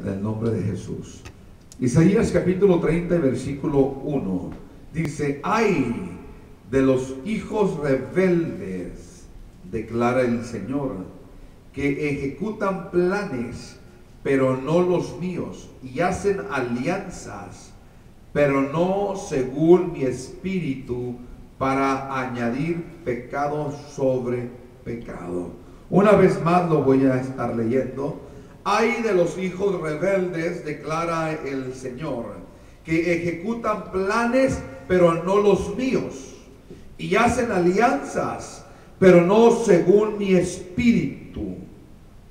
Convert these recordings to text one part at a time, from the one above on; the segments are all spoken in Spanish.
en el nombre de Jesús. Isaías capítulo 30 versículo 1 dice: ay de los hijos rebeldes, declara el Señor, que ejecutan planes pero no los míos, y hacen alianzas pero no según mi espíritu, para añadir pecado sobre pecado. Una vez más lo voy a estar leyendo. Ay de los hijos rebeldes, declara el Señor, que ejecutan planes pero no los míos, y hacen alianzas pero no según mi espíritu,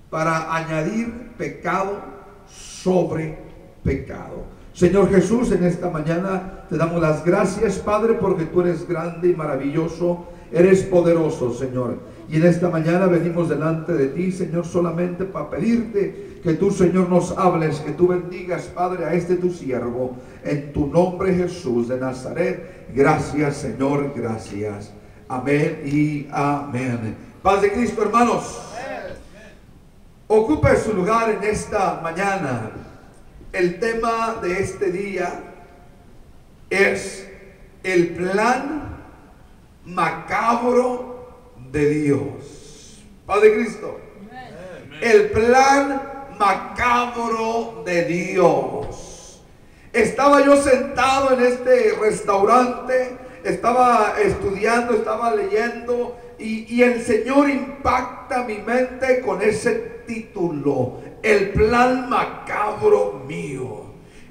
para añadir pecado sobre pecado. Señor Jesús, en esta mañana te damos las gracias, Padre, porque tú eres grande y maravilloso, eres poderoso, Señor. Y en esta mañana venimos delante de ti, Señor, solamente para pedirte que tú, Señor, nos hables, que tú bendigas, Padre, a este tu siervo, en tu nombre, Jesús de Nazaret. Gracias, Señor, gracias. Amén y amén. Paz de Cristo, hermanos. Ocupe su lugar en esta mañana. El tema de este día es el plan macabro de Dios. Padre Cristo. El plan macabro de Dios. Estaba yo sentado en este restaurante, estaba estudiando, estaba leyendo, y el Señor impacta mi mente con ese título: el plan macabro mío.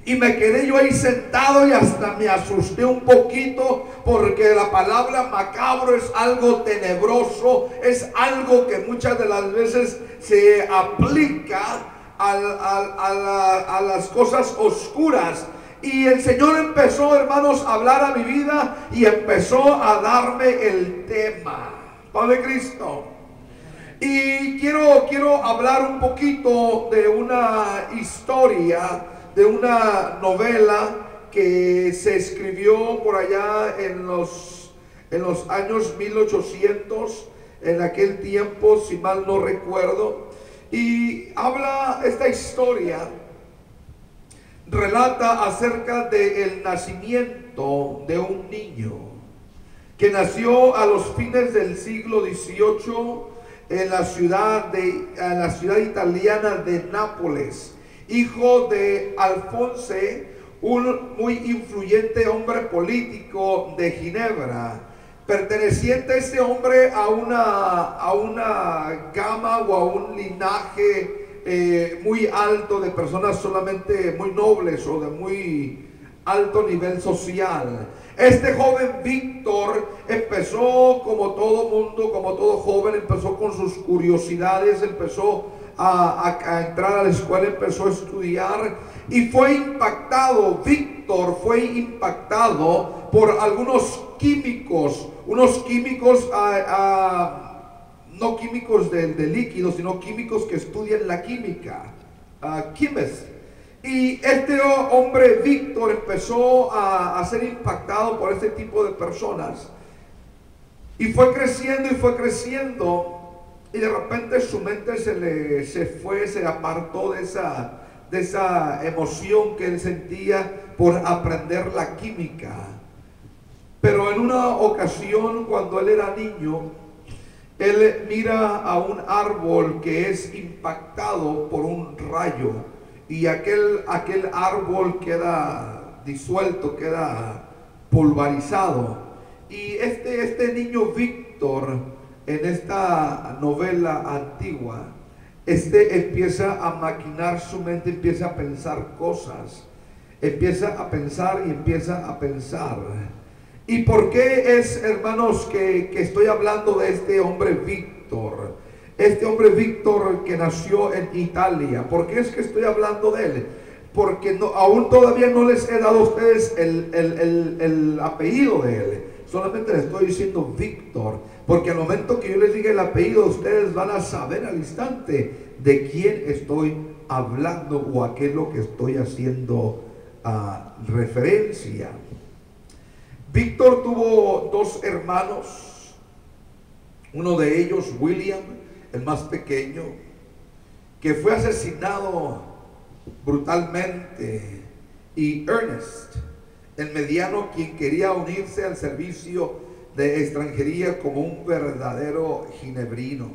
Y me quedé yo ahí sentado y hasta me asusté un poquito, porque la palabra macabro es algo tenebroso, es algo que muchas de las veces se aplica a las cosas oscuras. Y el Señor empezó, hermanos, a hablar a mi vida y empezó a darme el tema. Padre Cristo. Y quiero hablar un poquito de una historia, de una novela que se escribió por allá en los años 1800, en aquel tiempo, si mal no recuerdo. Y habla esta historia, relata acerca del nacimiento de un niño que nació a los fines del siglo XVIII en la ciudad italiana de Nápoles, hijo de Alfonso, un muy influyente hombre político de Ginebra, perteneciente este hombre a una gama o a un linaje muy alto de personas solamente muy nobles o de muy alto nivel social. Este joven Víctor empezó como todo mundo, como todo joven, empezó con sus curiosidades, empezó a entrar a la escuela, empezó a estudiar y fue impactado. Víctor fue impactado por algunos químicos, unos químicos, no químicos de líquido, sino químicos que estudian la química, químicos. Y este hombre Víctor empezó a ser impactado por este tipo de personas, y fue creciendo, y de repente su mente se apartó de esa emoción que él sentía por aprender la química. Pero en una ocasión, cuando él era niño, él mira a un árbol que es impactado por un rayo, y aquel árbol queda disuelto, queda pulverizado. Y este niño Víctor, en esta novela antigua, empieza a maquinar su mente, empieza a pensar cosas, empieza a pensar y empieza a pensar. ¿Y por qué es, hermanos, que estoy hablando de este hombre Víctor? Este hombre Víctor que nació en Italia. ¿Por qué es que estoy hablando de él? Porque aún todavía no les he dado a ustedes el apellido de él. Solamente les estoy diciendo Víctor, porque al momento que yo les diga el apellido, ustedes van a saber al instante de quién estoy hablando o a qué es lo que estoy haciendo referencia. Víctor tuvo dos hermanos. Uno de ellos, William, el más pequeño, que fue asesinado brutalmente, y Ernest, el mediano, quien quería unirse al servicio de extranjería como un verdadero ginebrino.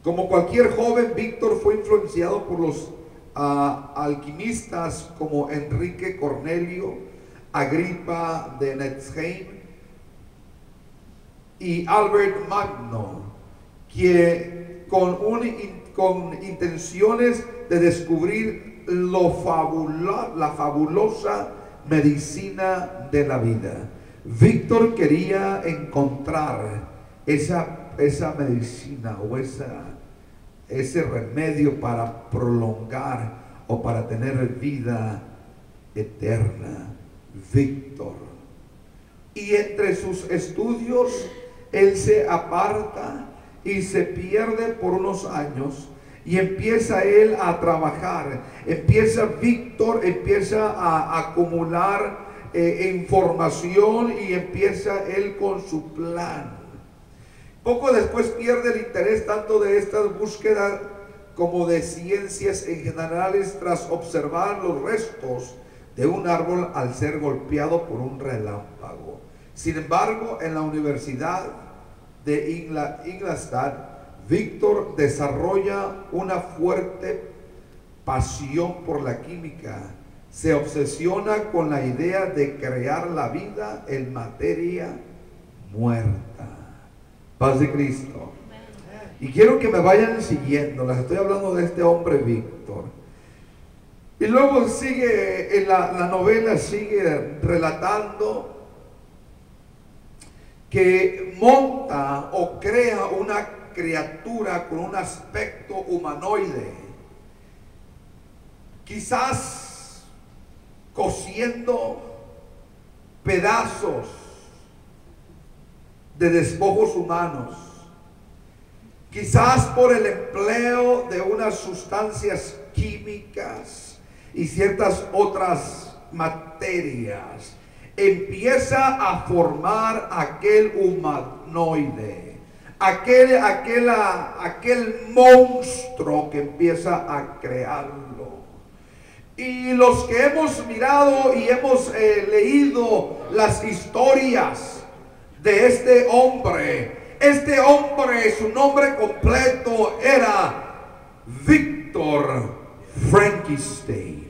Como cualquier joven, Víctor fue influenciado por los alquimistas como Enrique Cornelio, Agripa de Netzheim y Albert Magno, que con intenciones de descubrir la fabulosa medicina de la vida. Víctor quería encontrar esa medicina o ese remedio para prolongar o para tener vida eterna. Víctor. Y entre sus estudios, él se aparta y se pierde por unos años. Y empieza él a trabajar, Víctor empieza a acumular información y empieza él con su plan. Poco después pierde el interés tanto de esta búsqueda como de ciencias en generales tras observar los restos de un árbol al ser golpeado por un relámpago. Sin embargo, en la Universidad de Ingolstadt, Víctor desarrolla una fuerte pasión por la química. Se obsesiona con la idea de crear la vida en materia muerta. Paz de Cristo. Y quiero que me vayan siguiendo. Les estoy hablando de este hombre Víctor. Y luego sigue, en la novela sigue relatando que monta o crea una criatura con un aspecto humanoide, quizás cosiendo pedazos de despojos humanos, quizás por el empleo de unas sustancias químicas y ciertas otras materias, empieza a formar aquel humanoide. Aquel monstruo que empieza a crearlo. Y los que hemos mirado y hemos leído las historias de este hombre, su nombre completo era Víctor Frankenstein.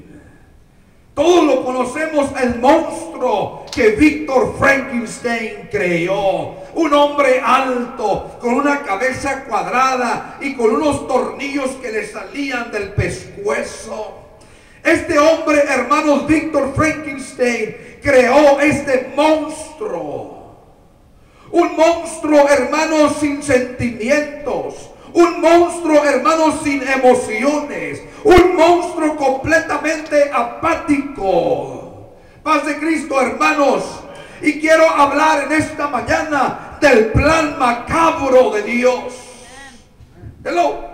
Todos lo conocemos, el monstruo que Víctor Frankenstein creó. Un hombre alto, con una cabeza cuadrada y con unos tornillos que le salían del pescuezo. Este hombre, hermanos, Víctor Frankenstein, creó este monstruo. Un monstruo, hermanos, sin sentimientos. Un monstruo, hermanos, sin emociones. Un monstruo completamente apático. Paz de Cristo, hermanos. Y quiero hablar en esta mañana del plan macabro de Dios. Hello.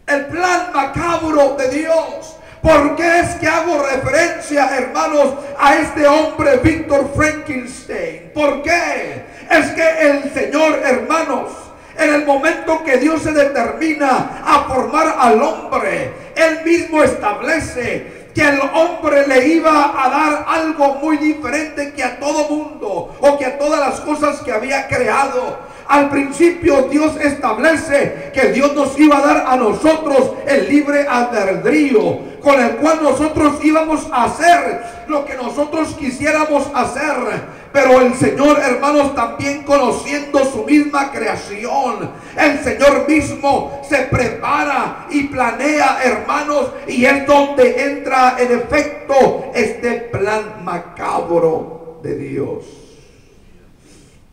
El plan macabro de Dios. ¿Por qué es que hago referencia, hermanos, a este hombre Víctor Frankenstein? ¿Por qué? Es que el Señor, hermanos, en el momento que Dios se determina a formar al hombre, Él mismo establece que el hombre le iba a dar algo muy diferente que a todo mundo o que a todas las cosas que había creado. Al principio Dios establece que Dios nos iba a dar a nosotros el libre albedrío, con el cual nosotros íbamos a hacer lo que nosotros quisiéramos hacer. Pero el Señor, hermanos, también conociendo su misma creación, el Señor mismo se prepara y planea, hermanos, y es donde entra en efecto este plan macabro de Dios.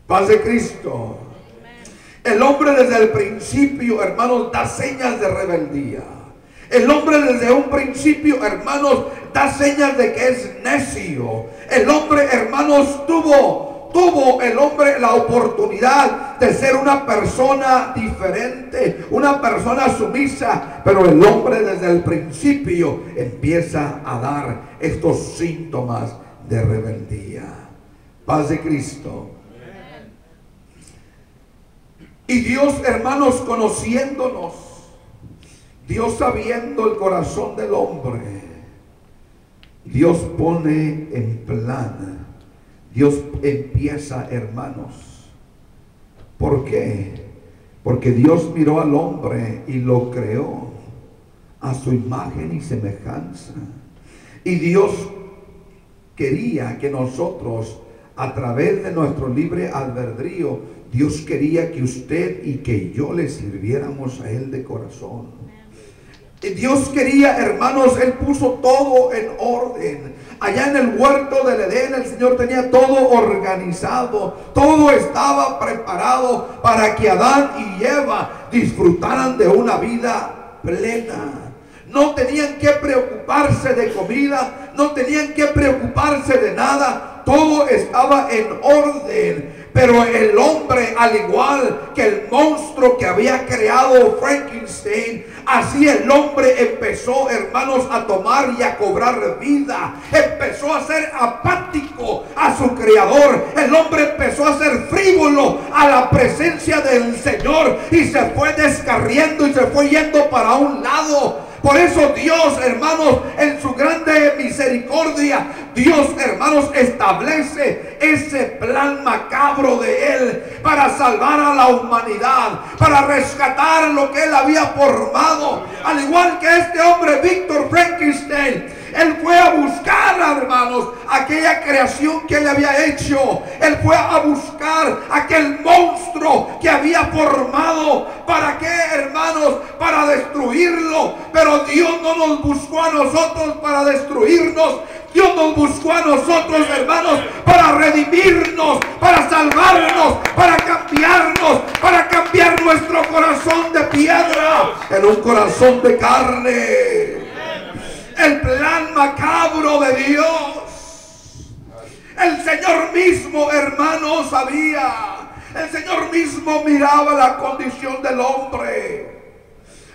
Paz de Cristo. El hombre desde el principio, hermanos, da señas de rebeldía. El hombre desde un principio, hermanos, da señas de que es necio. El hombre, hermanos, tuvo el hombre la oportunidad de ser una persona diferente, una persona sumisa, pero el hombre desde el principio empieza a dar estos síntomas de rebeldía. Paz de Cristo. Y Dios, hermanos, conociéndonos, Dios, sabiendo el corazón del hombre, Dios pone en plan. Dios empieza, hermanos. ¿Por qué? Porque Dios miró al hombre y lo creó a su imagen y semejanza. Y Dios quería que nosotros, a través de nuestro libre albedrío, Dios quería que usted y que yo le sirviéramos a Él de corazón. Y Dios quería, hermanos, Él puso todo en orden. Allá en el huerto del Edén, el Señor tenía todo organizado. Todo estaba preparado para que Adán y Eva disfrutaran de una vida plena. No tenían que preocuparse de comida, no tenían que preocuparse de nada. Todo estaba en orden. Pero el hombre, al igual que el monstruo que había creado Frankenstein, así el hombre empezó, hermanos, a tomar y a cobrar vida. Empezó a ser apático a su creador. El hombre empezó a ser frívolo a la presencia del Señor y se fue descarriando y se fue yendo para un lado. Por eso Dios, hermanos, en su grande misericordia, Dios, hermanos, establece ese plan macabro de Él para salvar a la humanidad, para rescatar lo que Él había formado. Al igual que este hombre, Víctor Frankenstein, Él fue a buscar, hermanos, aquella creación que Él había hecho. Él fue a buscar aquel monstruo que había formado. ¿Para qué, hermanos? Para destruirlo. Pero Dios no nos buscó a nosotros para destruirnos. Dios nos buscó a nosotros, hermanos, para redimirnos, para salvarnos, para cambiar nuestro corazón de piedra en un corazón de carne. El plan macabro de Dios. El Señor mismo, hermanos, sabía. El Señor mismo miraba la condición del hombre.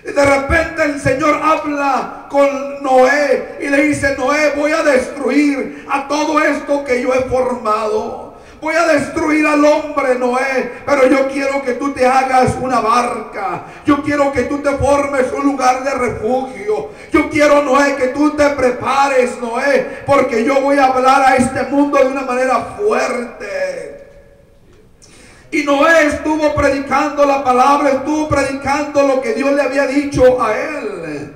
Y de repente el Señor habla con Noé y le dice: Noé, voy a destruir a todo esto que yo he formado. Voy a destruir al hombre, Noé, pero yo quiero que tú te hagas una barca. Yo quiero que tú te formes un lugar de refugio. Yo quiero, Noé, que tú te prepares, Noé, porque yo voy a hablar a este mundo de una manera fuerte. Y Noé estuvo predicando la palabra, estuvo predicando lo que Dios le había dicho a él.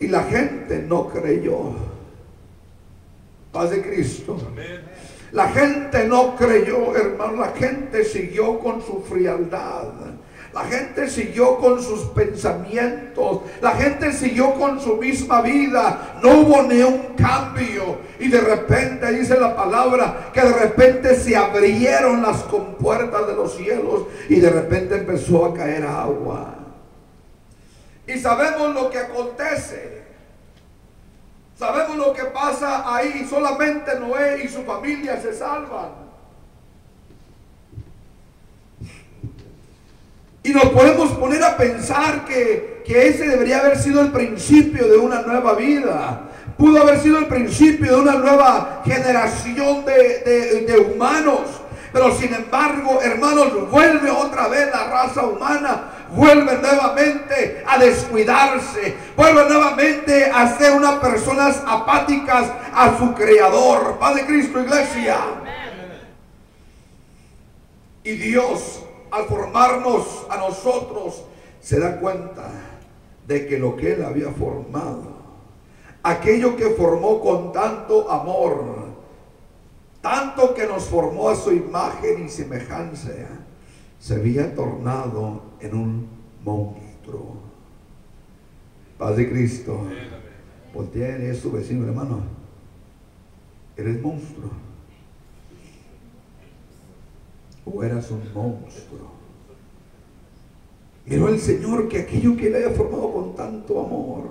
Y la gente no creyó. Paz de Cristo. Amén. La gente no creyó, hermano. La gente siguió con su frialdad. La gente siguió con sus pensamientos. La gente siguió con su misma vida. No hubo ni un cambio. Y de repente dice la palabra que de repente se abrieron las compuertas de los cielos. Y de repente empezó a caer agua. Y sabemos lo que acontece. Sabemos lo que pasa ahí. Solamente Noé y su familia se salvan. Y nos podemos poner a pensar que ese debería haber sido el principio de una nueva vida. Pudo haber sido el principio de una nueva generación de humanos. Pero sin embargo, hermanos, vuelve otra vez la raza humana. Vuelve nuevamente a descuidarse. Vuelve nuevamente a ser unas personas apáticas a su Creador. Padre Cristo, iglesia. Y Dios, al formarnos a nosotros, se da cuenta de que lo que Él había formado, aquello que formó con tanto amor, tanto que nos formó a su imagen y semejanza, se había tornado en un monstruo. Paz de Cristo. Voltea a su vecino, hermano. Eres monstruo. O eras un monstruo. Miró el Señor que aquello que Él había formado con tanto amor,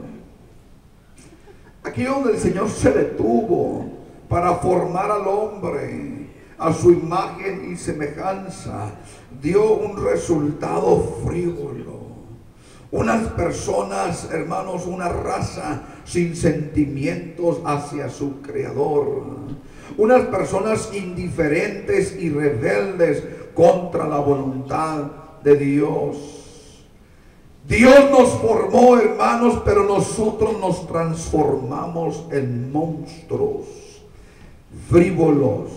aquello donde el Señor se detuvo para formar al hombre a su imagen y semejanza, dio un resultado frívolo. Unas personas, hermanos, una raza sin sentimientos hacia su Creador. Unas personas indiferentes y rebeldes contra la voluntad de Dios. Dios nos formó, hermanos, pero nosotros nos transformamos en monstruos frívolos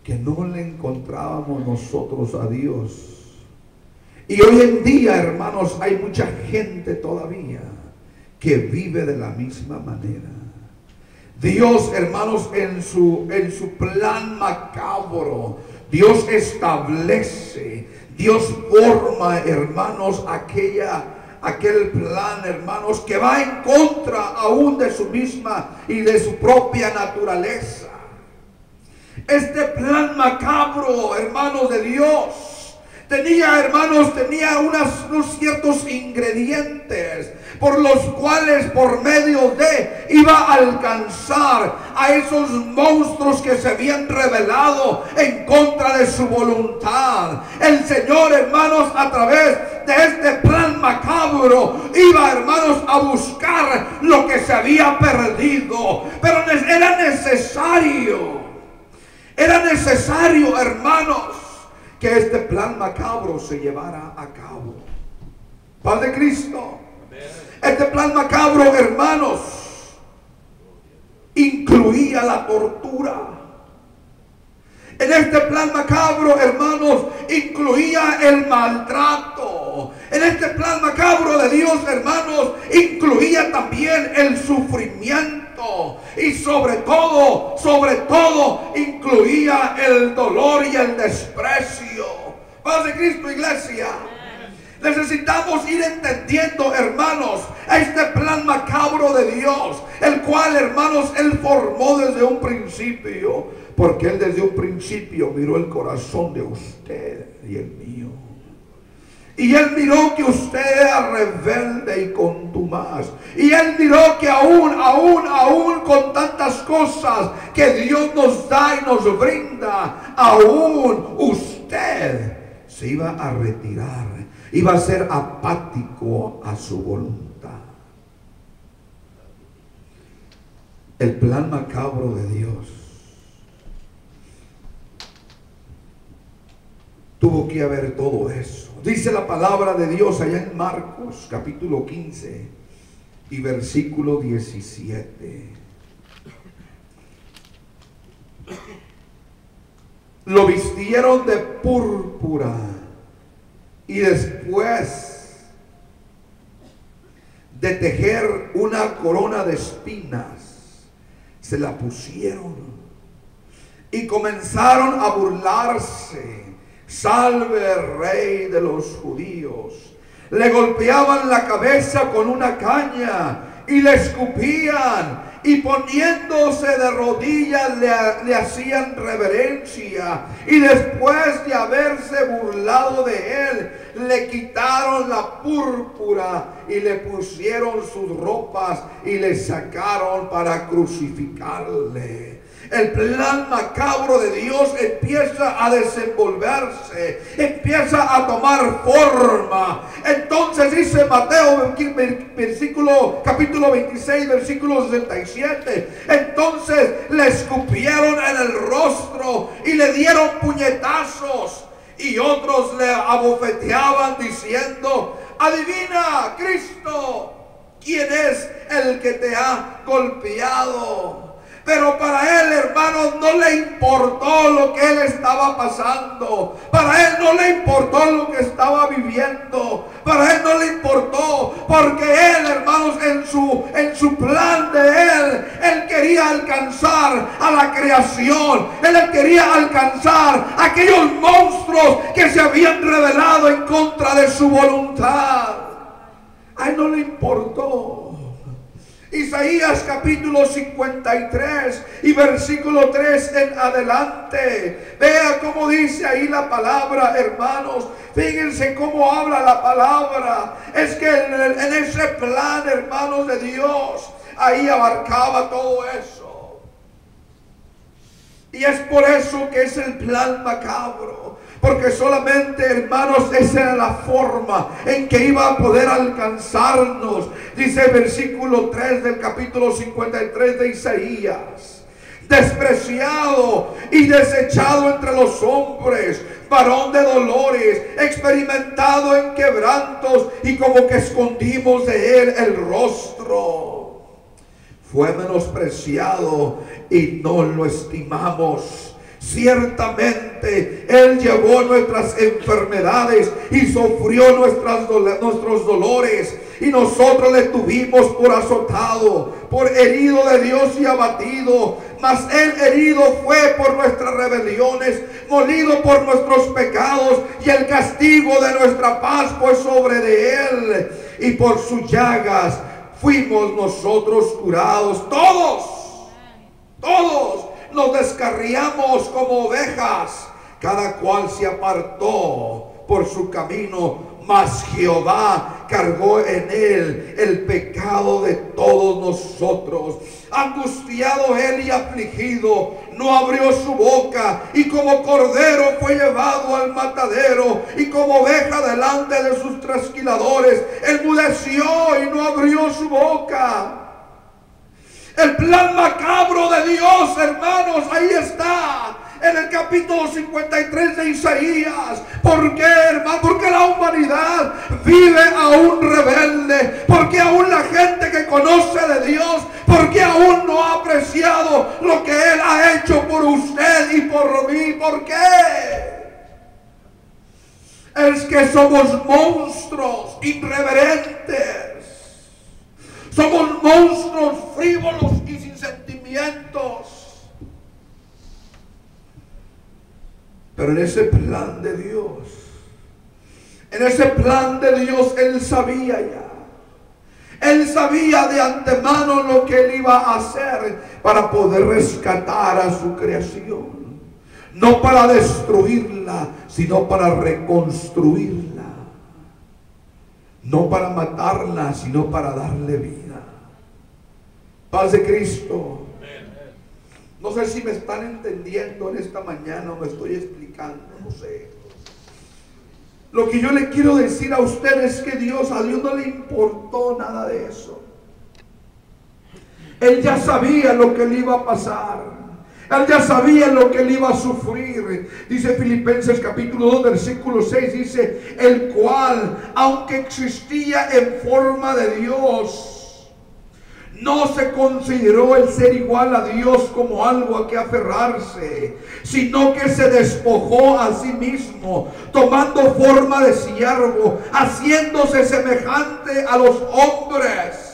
que no le encontrábamos nosotros a Dios. Y hoy en día, hermanos, hay mucha gente todavía que vive de la misma manera. Dios, hermanos, en su plan macabro, Dios establece, Dios forma, hermanos, aquel plan, hermanos, que va en contra aún de su misma y de su propia naturaleza. Este plan macabro, hermanos, de Dios tenía, hermanos, unos ciertos ingredientes por los cuales, por medio de, iba a alcanzar a esos monstruos que se habían rebelado en contra de su voluntad. El Señor, hermanos, a través de este plan macabro, iba, hermanos, a buscar lo que se había perdido. Pero era necesario, hermanos, que este plan macabro se llevara a cabo. Paz de Cristo. Este plan macabro, hermanos, incluía la tortura. En este plan macabro, hermanos, incluía el maltrato. En este plan macabro de Dios, hermanos, incluía también el sufrimiento. Y sobre todo, incluía el dolor y el desprecio. Paz de Cristo, iglesia. Necesitamos ir entendiendo, hermanos, este plan macabro de Dios, el cual, hermanos, Él formó desde un principio, porque Él desde un principio miró el corazón de usted y el mío. Y Él miró que usted era rebelde y contumaz. Y Él miró que aún con tantas cosas que Dios nos da y nos brinda, aún usted se iba a retirar. Iba a ser apático a su voluntad. El plan macabro de Dios tuvo que haber todo eso. Dice la palabra de Dios allá en Marcos capítulo 15 y versículo 17. Lo vistieron de púrpura y después de tejer una corona de espinas, se la pusieron y comenzaron a burlarse. Salve el rey de los judíos. Le golpeaban la cabeza con una caña y le escupían, y poniéndose de rodillas le hacían reverencia. Y después de haberse burlado de él, le quitaron la púrpura y le pusieron sus ropas y le sacaron para crucificarle. El plan macabro de Dios empieza a desenvolverse, empieza a tomar forma. Entonces dice Mateo capítulo 26, versículo 67. Entonces le escupieron en el rostro y le dieron puñetazos, y otros le abofeteaban diciendo: adivina, Cristo, ¿quién es el que te ha golpeado? Pero para él, hermanos, no le importó lo que él estaba pasando. Para él no le importó lo que estaba viviendo. Para él no le importó, porque él, hermanos, en su plan de él quería alcanzar a la creación. Él quería alcanzar a aquellos monstruos que se habían rebelado en contra de su voluntad. A él no le importó. Isaías capítulo 53 y versículo 3 en adelante. Vea cómo dice ahí la palabra, hermanos. Fíjense cómo habla la palabra. Es que en ese plan, hermanos, de Dios, ahí abarcaba todo eso. Y es por eso que es el plan macabro. Porque solamente, hermanos, esa era la forma en que iba a poder alcanzarnos. Dice el versículo 3 del capítulo 53 de Isaías: despreciado y desechado entre los hombres, varón de dolores, experimentado en quebrantos, y como que escondimos de él el rostro. Fue menospreciado y no lo estimamos. Ciertamente él llevó nuestras enfermedades y sufrió nuestros dolores, y nosotros le tuvimos por azotado, por herido de Dios y abatido. Mas él herido fue por nuestras rebeliones, molido por nuestros pecados, y el castigo de nuestra paz fue sobre de él, y por sus llagas fuimos nosotros curados. Todos nos descarriamos como ovejas, cada cual se apartó por su camino, mas Jehová cargó en él el pecado de todos nosotros. Angustiado él y afligido, no abrió su boca, y como cordero fue llevado al matadero, y como oveja delante de sus trasquiladores, enmudeció y no abrió su boca. El plan macabro de Dios, hermanos, ahí está, en el capítulo 53 de Isaías. ¿Por qué, hermano? Porque la humanidad vive aún rebelde, porque aún la gente que conoce de Dios, porque aún no ha apreciado lo que Él ha hecho por usted y por mí. ¿Por qué? Es que somos monstruos irreverentes. Somos monstruos frívolos y sin sentimientos. Pero en ese plan de Dios, Él sabía ya. Él sabía de antemano lo que Él iba a hacer para poder rescatar a su creación. No para destruirla, sino para reconstruirla. No para matarla, sino para darle vida. Paz de Cristo. No sé si me están entendiendo en esta mañana o me estoy explicando, no sé. Lo que yo le quiero decir a usted es que a Dios no le importó nada de eso. Él ya sabía lo que le iba a pasar. Él ya sabía lo que él iba a sufrir. Dice Filipenses capítulo 2 versículo 6, dice: el cual, aunque existía en forma de Dios, no se consideró el ser igual a Dios como algo a que aferrarse, sino que se despojó a sí mismo, tomando forma de siervo, haciéndose semejante a los hombres.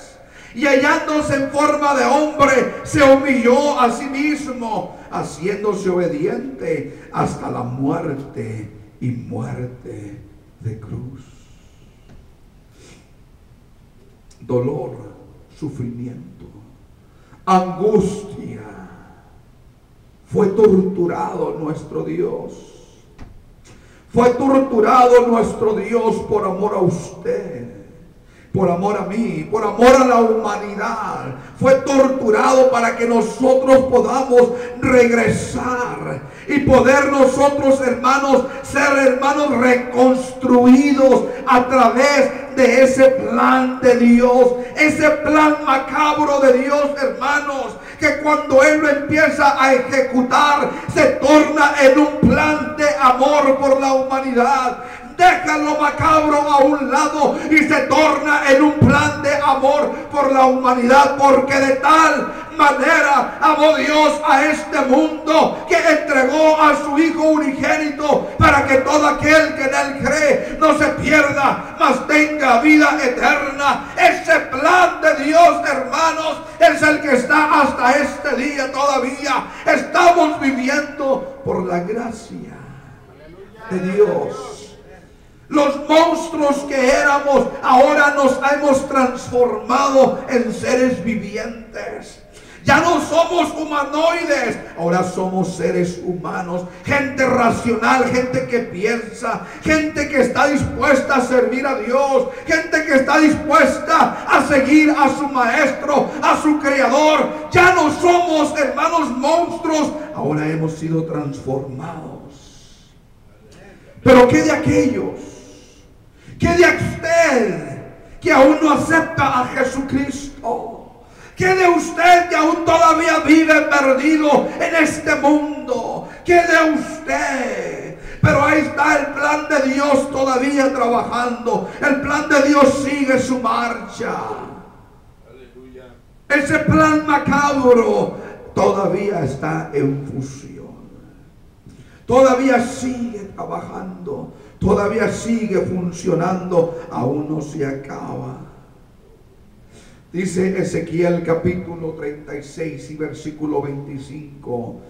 Y hallándose en forma de hombre, se humilló a sí mismo, haciéndose obediente hasta la muerte, y muerte de cruz. Dolor, sufrimiento, angustia. Fue torturado nuestro Dios. Fue torturado nuestro Dios por amor a usted, por amor a mí, por amor a la humanidad. Fue torturado para que nosotros podamos regresar y poder nosotros, hermanos, ser hermanos reconstruidos a través de ese plan de Dios, ese plan macabro de Dios, hermanos, que cuando Él lo empieza a ejecutar, se torna en un plan de amor por la humanidad. Deja lo macabro a un lado y se torna en un plan de amor por la humanidad, porque de tal manera amó Dios a este mundo que entregó a su Hijo unigénito, para que todo aquel que en Él cree no se pierda, mas tenga vida eterna. Ese plan de Dios, hermanos, es el que está hasta este día todavía. Estamos viviendo por la gracia de Dios. Los monstruos que éramos, ahora nos hemos transformado en seres vivientes. Ya no somos humanoides, ahora somos seres humanos, gente racional, gente que piensa, gente que está dispuesta a servir a Dios, gente que está dispuesta a seguir a su maestro, a su creador. Ya no somos, hermanos, monstruos, ahora hemos sido transformados. Pero ¿qué de aquellos? ¿Qué de usted que aún no acepta a Jesucristo? ¿Qué de usted que aún todavía vive perdido en este mundo? ¿Qué de usted? Pero ahí está el plan de Dios todavía trabajando. El plan de Dios sigue su marcha. Ese plan macabro todavía está en fusión. Todavía sigue trabajando. Todavía sigue funcionando. Aún no se acaba. Dice Ezequiel capítulo 36 y versículo 25.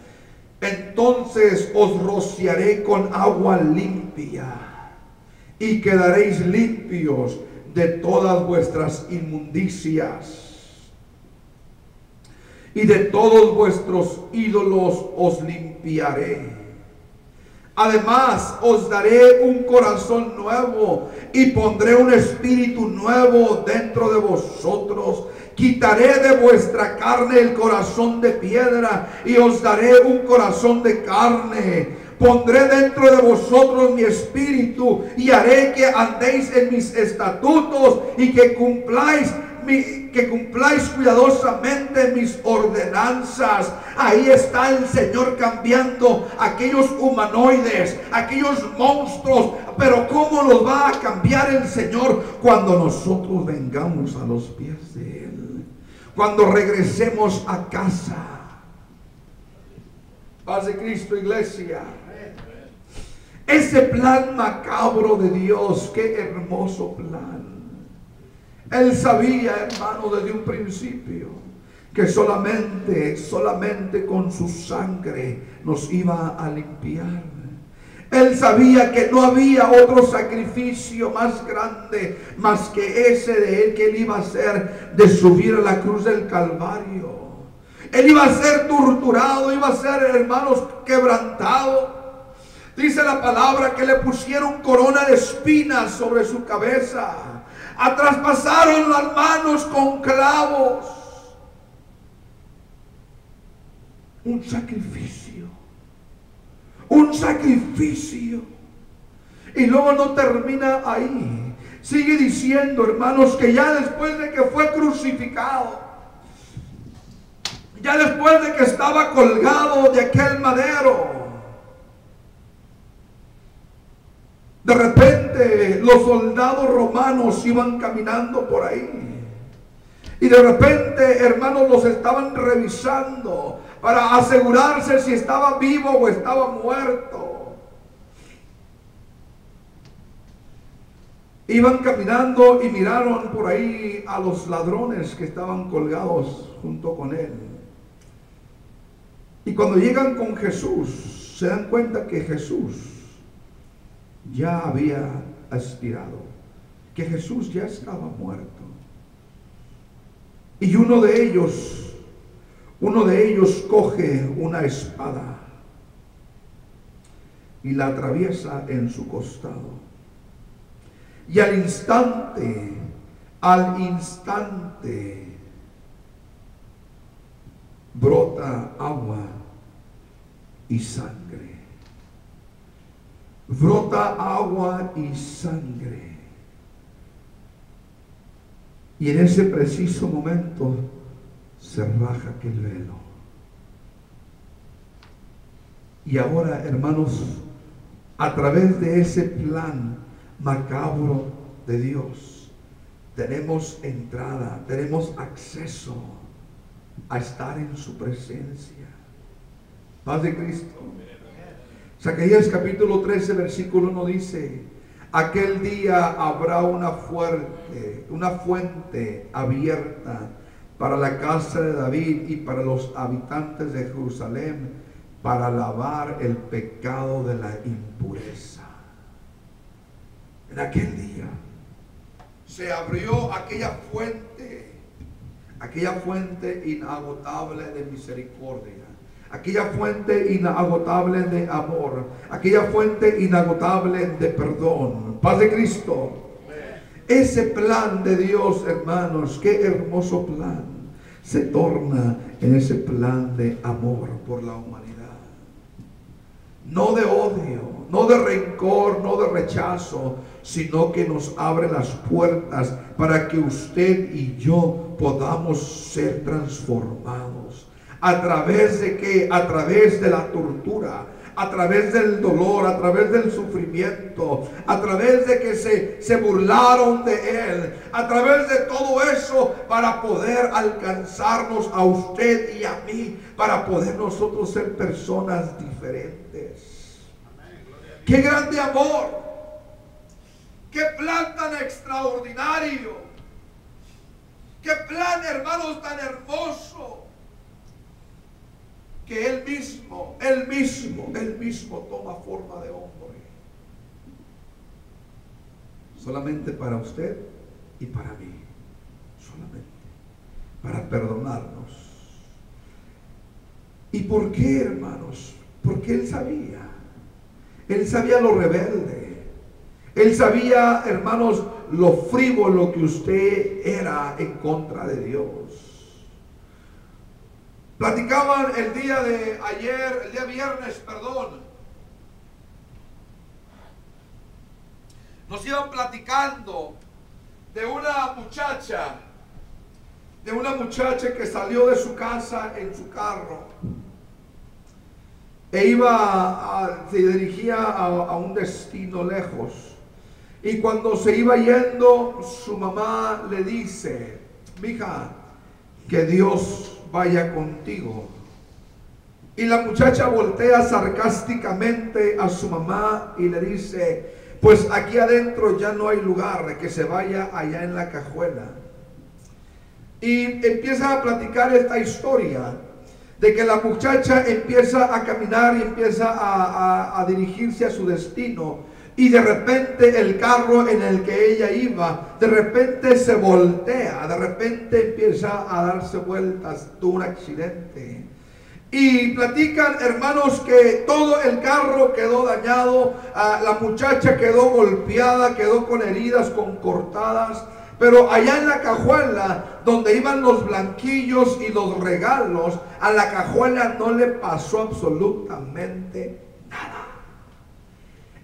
Entonces os rociaré con agua limpia y quedaréis limpios de todas vuestras inmundicias. Y de todos vuestros ídolos os limpiaré. Además os daré un corazón nuevo y pondré un espíritu nuevo dentro de vosotros. Quitaré de vuestra carne el corazón de piedra y os daré un corazón de carne. Pondré dentro de vosotros mi espíritu y haré que andéis en mis estatutos y que cumpláis cuidadosamente mis ordenanzas. Ahí está el Señor cambiando aquellos humanoides, aquellos monstruos. Pero ¿cómo los va a cambiar el Señor? Cuando nosotros vengamos a los pies de Él, cuando regresemos a casa. Paz de Cristo, iglesia. Ese plan macabro de Dios, qué hermoso plan. Él sabía, hermano, desde un principio que solamente con su sangre nos iba a limpiar. Él sabía que no había otro sacrificio más grande más que ese de Él, que Él iba a hacer, de subir a la cruz del Calvario. Él iba a ser torturado, iba a ser, hermanos, quebrantado. Dice la palabra que le pusieron corona de espinas sobre su cabeza. Traspasaron las manos con clavos. Un sacrificio. Un sacrificio. Y luego no termina ahí. Sigue diciendo, hermanos, que ya después de que fue crucificado, ya después de que estaba colgado de aquel madero, de repente los soldados romanos iban caminando por ahí. Y de repente, hermanos, los estaban revisando para asegurarse si estaba vivo o estaba muerto. Iban caminando y miraron por ahí a los ladrones que estaban colgados junto con él. Y cuando llegan con Jesús, se dan cuenta que Jesús ya había expirado, que Jesús ya estaba muerto. Y uno de ellos coge una espada y la atraviesa en su costado. Y al instante, brota agua y sangre. Brota agua y sangre. Y en ese preciso momento se raja aquel velo. Y ahora, hermanos, a través de ese plan macabro de Dios, tenemos entrada, tenemos acceso a estar en su presencia. Paz de Cristo. Zacarías capítulo 13 versículo 1 dice: aquel día habrá una fuente abierta para la casa de David y para los habitantes de Jerusalén, para lavar el pecado de la impureza. En aquel día se abrió aquella fuente inagotable de misericordia, aquella fuente inagotable de amor, aquella fuente inagotable de perdón. Paz de Cristo. Ese plan de Dios, hermanos, qué hermoso plan, se torna en ese plan de amor por la humanidad. No de odio, no de rencor, no de rechazo, sino que nos abre las puertas para que usted y yo podamos ser transformados. ¿A través de qué? A través de la tortura, a través del dolor, a través del sufrimiento, a través de que se burlaron de Él, a través de todo eso, para poder alcanzarnos a usted y a mí, para poder nosotros ser personas diferentes. ¡Qué grande amor! ¡Qué plan tan extraordinario! ¡Qué plan, hermanos, tan hermoso! Que Él mismo toma forma de hombre. Solamente para usted y para mí. Solamente. Para perdonarnos. ¿Y por qué, hermanos? Porque Él sabía. Él sabía lo rebelde. Él sabía, hermanos, lo frívolo que usted era en contra de Dios. Platicaban el día viernes, nos iban platicando de una muchacha que salió de su casa en su carro e se dirigía a un destino lejos. Y cuando se iba yendo, su mamá le dice: mija, que Dios vaya contigo. Y la muchacha voltea sarcásticamente a su mamá y le dice: pues aquí adentro ya no hay lugar, que se vaya allá en la cajuela. Y empieza a platicar esta historia de que la muchacha empieza a caminar y empieza a dirigirse a su destino. Y de repente el carro en el que ella iba, de repente se voltea, de repente empieza a darse vueltas, tuvo un accidente. Y platican, hermanos, que todo el carro quedó dañado, la muchacha quedó golpeada, quedó con heridas, con cortadas. Pero allá en la cajuela, donde iban los blanquillos y los regalos, a la cajuela no le pasó absolutamente nada.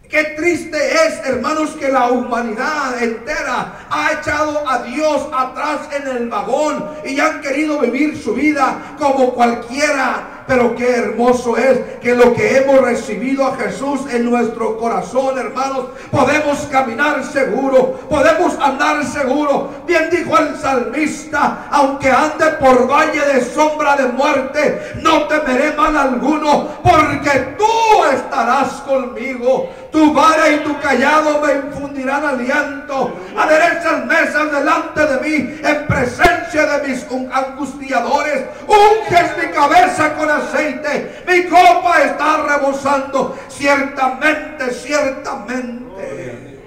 Qué triste es, hermanos, que la humanidad entera ha echado a Dios atrás en el vagón y han querido vivir su vida como cualquiera. Pero qué hermoso es que lo que hemos recibido a Jesús en nuestro corazón, hermanos, podemos caminar seguro, podemos andar seguro. Bien dijo el salmista: aunque ande por valle de sombra de muerte, no temeré mal alguno, porque tú estarás conmigo. Tu vara y tu callado me infundirán aliento. Aderezas mesas delante de mí en presencia de mis angustiadores. Unges mi cabeza con aceite, mi copa está rebosando. Ciertamente, ciertamente,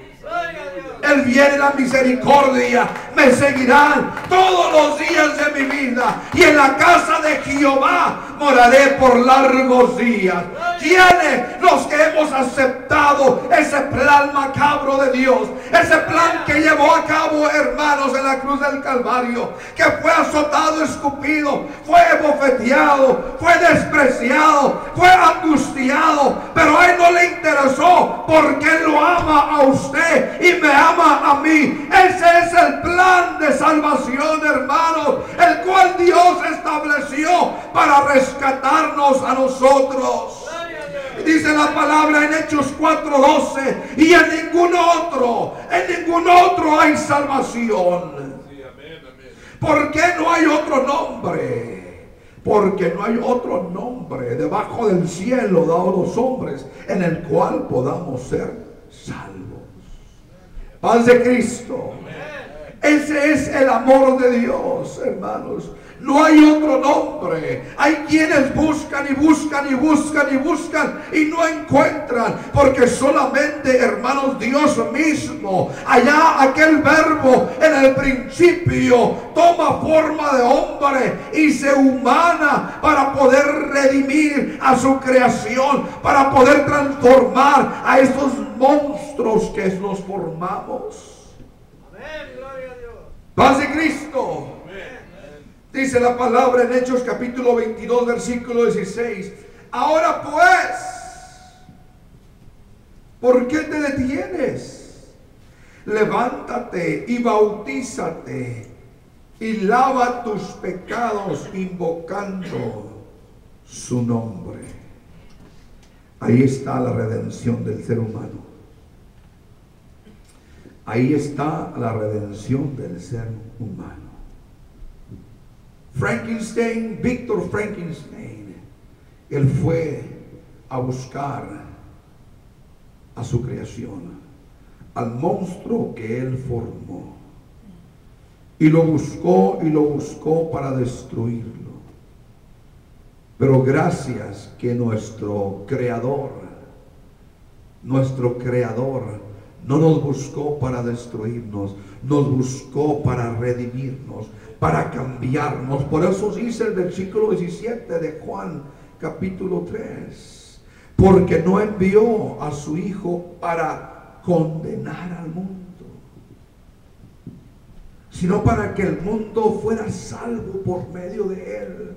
el bien y la misericordia me seguirán todos los días de mi vida, y en la casa de Jehová moraré por largos días. ¿Quiénes? Los que hemos aceptado ese plan macabro de Dios, ese plan que llevó a cabo, hermanos, en la cruz del Calvario, que fue azotado, escupido, fue bofeteado, fue despreciado, fue angustiado, pero a Él no le interesó, porque Él lo ama a usted y me ama a mí. Ese es el plan de salvación, hermanos, el cual Dios estableció para rescatarnos a nosotros. Dice la palabra en Hechos 4:12: y en ningún otro hay salvación. ¿Por qué no hay otro nombre? Porque no hay otro nombre debajo del cielo dado a los hombres en el cual podamos ser salvos. Paz de Cristo. Ese es el amor de Dios, hermanos. No hay otro nombre. Hay quienes buscan y buscan y buscan y buscan y no encuentran, porque solamente, hermanos, Dios mismo, allá aquel verbo en el principio, toma forma de hombre y se humana para poder redimir a su creación, para poder transformar a estos monstruos que nos formamos. Amén, gloria a Dios. Paz de Cristo. Dice la palabra en Hechos capítulo 22, versículo 16: ahora pues, ¿por qué te detienes? Levántate y bautízate y lava tus pecados invocando su nombre. Ahí está la redención del ser humano. Ahí está la redención del ser humano. Frankenstein, Víctor Frankenstein, él fue a buscar a su creación, al monstruo que él formó, y lo buscó para destruirlo. Pero gracias que nuestro creador no nos buscó para destruirnos, nos buscó para redimirnos, para cambiarnos. Por eso dice el versículo 17 de Juan capítulo 3, porque no envió a su Hijo para condenar al mundo, sino para que el mundo fuera salvo por medio de él.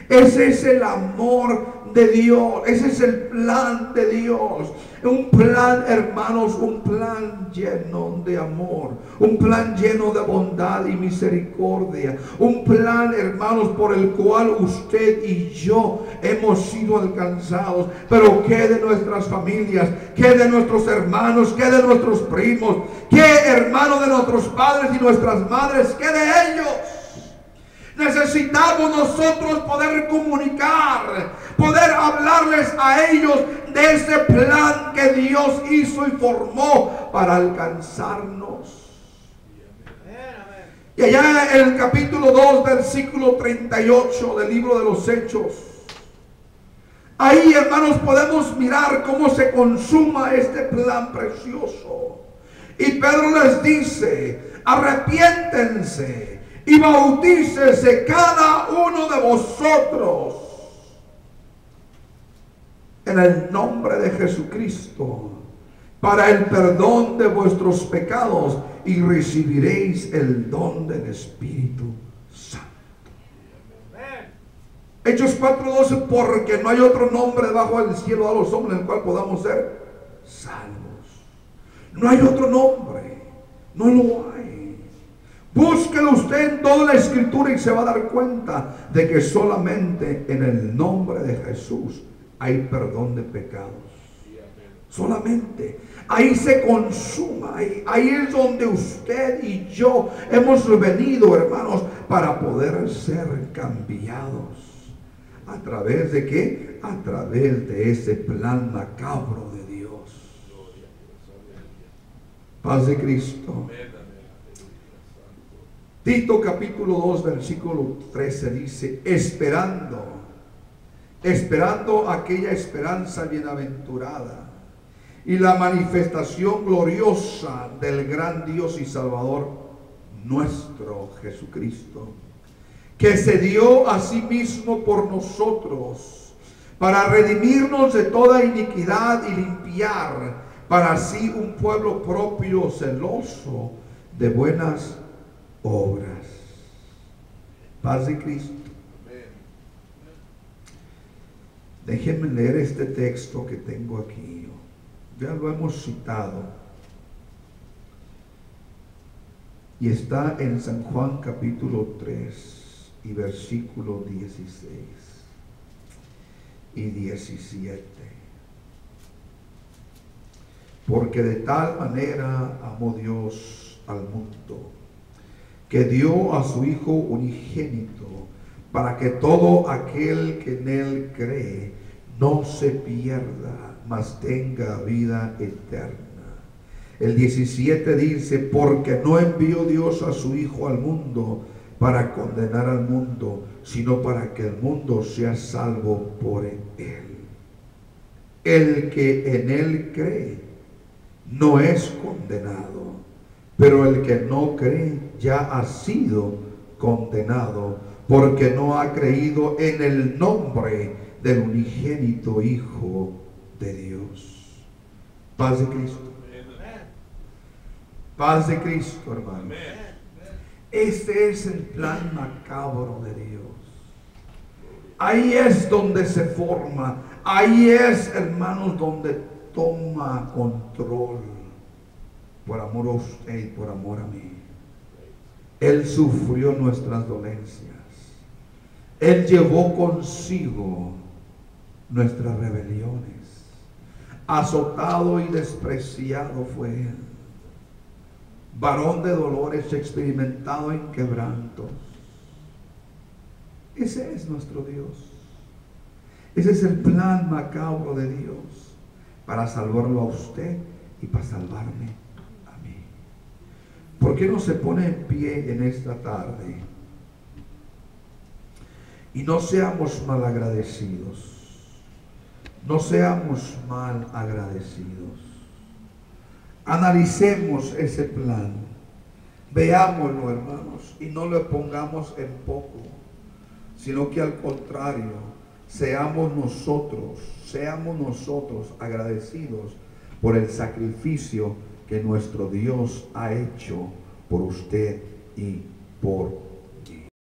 Ese es el amor de Dios, ese es el plan de Dios. Un plan, hermanos, un plan lleno de amor, un plan lleno de bondad y misericordia, un plan, hermanos, por el cual usted y yo hemos sido alcanzados. Pero ¿qué de nuestras familias? ¿Qué de nuestros hermanos? ¿Qué de nuestros primos? ¿Qué, hermanos, de nuestros padres y nuestras madres? ¿Qué de ellos? Necesitamos nosotros poder comunicar, poder hablarles a ellos de ese plan que Dios hizo y formó para alcanzarnos. Y allá en el capítulo 2, versículo 38 del libro de los Hechos, ahí, hermanos, podemos mirar cómo se consuma este plan precioso. Y Pedro les dice: arrepiéntense y bautícese cada uno de vosotros en el nombre de Jesucristo para el perdón de vuestros pecados, y recibiréis el don del Espíritu Santo. Hechos 4:12, porque no hay otro nombre debajo del cielo a los hombres en el cual podamos ser salvos. No hay otro nombre, no lo hay. Búsquelo usted en toda la Escritura y se va a dar cuenta de que solamente en el nombre de Jesús hay perdón de pecados. Solamente ahí se consuma, ahí es donde usted y yo hemos venido, hermanos, para poder ser cambiados. ¿A través de qué? A través de ese plan macabro de Dios. Paz de Cristo. Tito capítulo 2 versículo 13 dice: esperando aquella esperanza bienaventurada y la manifestación gloriosa del gran Dios y Salvador nuestro Jesucristo, que se dio a sí mismo por nosotros para redimirnos de toda iniquidad y limpiar para sí un pueblo propio, celoso de buenas obras. Paz de Cristo. Déjenme leer este texto que tengo aquí. Ya lo hemos citado y está en San Juan capítulo 3 y versículo 16 y 17. Porque de tal manera amó Dios al mundo, que dio a su Hijo unigénito, para que todo aquel que en él cree no se pierda, mas tenga vida eterna. El 17 dice: porque no envió Dios a su Hijo al mundo para condenar al mundo, sino para que el mundo sea salvo por él. El que en él cree no es condenado, pero el que no cree ya ha sido condenado, porque no ha creído en el nombre del unigénito Hijo de Dios. Paz de Cristo. Paz de Cristo, hermano. Este es el plan macabro de Dios. Ahí es donde se forma. Ahí es, hermanos, donde toma control. Por amor a usted y por amor a mí. Él sufrió nuestras dolencias. Él llevó consigo nuestras rebeliones. azotado y despreciado fue él, varón de dolores, experimentado en quebrantos. Ese es nuestro Dios. Ese es el plan macabro de Dios para salvarlo a usted y para salvarme a mí. ¿Por qué no se pone en pie en esta tarde? Y no seamos mal agradecidos. No seamos mal agradecidos. Analicemos ese plan. Veámoslo, hermanos, y no lo pongamos en poco, sino que al contrario, seamos nosotros agradecidos por el sacrificio que nuestro Dios ha hecho por usted y por